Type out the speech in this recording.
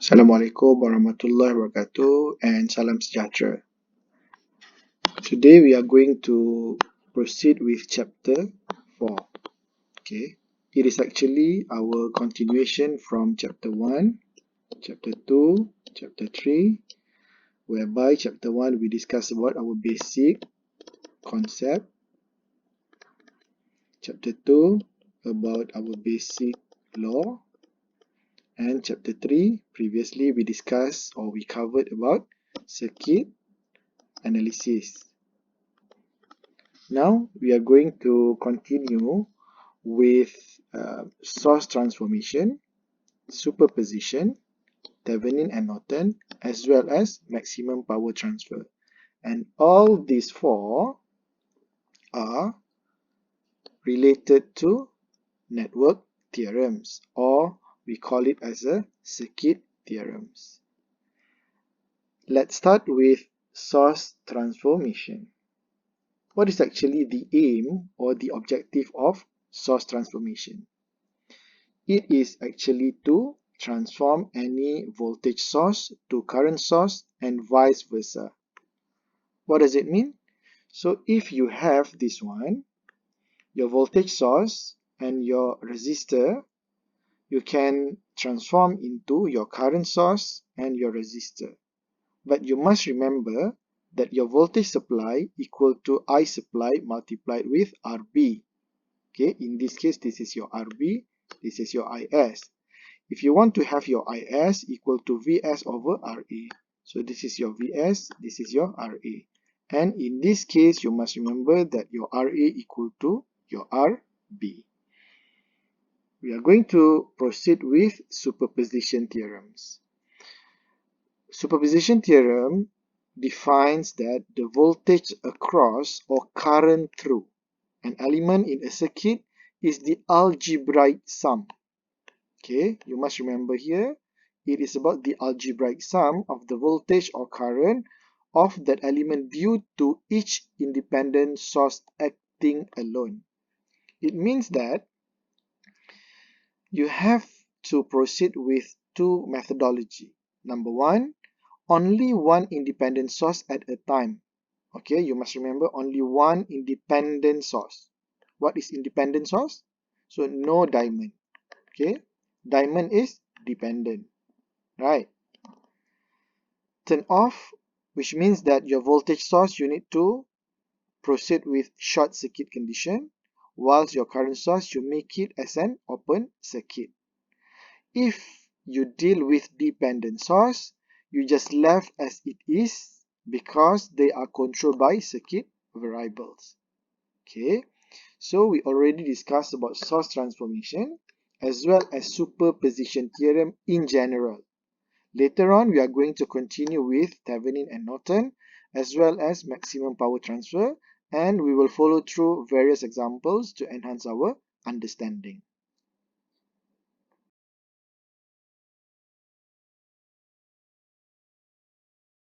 Assalamualaikum warahmatullahi wabarakatuh and salam sejahtera. Today we are going to proceed with chapter 4. Okay, it is actually our continuation from chapter 1, chapter 2, chapter 3, whereby chapter 1 we discuss about our basic concept, chapter 2 about our basic law, and chapter 3 previously we discussed or we covered about circuit analysis. Now we are going to continue with source transformation, superposition, Thevenin and Norton, as well as maximum power transfer. And all these four are related to network theorems, or we call it as a circuit theorems. Let's start with source transformation. What is actually the aim or the objective of source transformation? It is actually to transform any voltage source to current source and vice versa. What does it mean? So if you have this one, your voltage source and your resistor, you can transform into your current source and your resistor. But you must remember that your voltage supply equal to I supply multiplied with RB. Okay, in this case, this is your RB, this is your IS. If you want to have your IS equal to VS over RA, so this is your VS, this is your RA. And in this case, you must remember that your RA equal to your RB. We are going to proceed with superposition theorems. Superposition theorem defines that the voltage across or current through an element in a circuit is the algebraic sum. Okay, you must remember here, it is about the algebraic sum of the voltage or current of that element due to each independent source acting alone. It means that you have to proceed with two methodology. Number one, only one independent source at a time. Okay, you must remember only one independent source. What is independent source? So no diamond. Okay, diamond is dependent, right? Turn off, which means that your voltage source you need to proceed with short circuit condition, whilst your current source you make it as an open circuit. If you deal with dependent source, you just left as it is because they are controlled by circuit variables. Okay, so we already discussed about source transformation as well as superposition theorem in general. Later on, we are going to continue with Thevenin and Norton as well as maximum power transfer, and we will follow through various examples to enhance our understanding.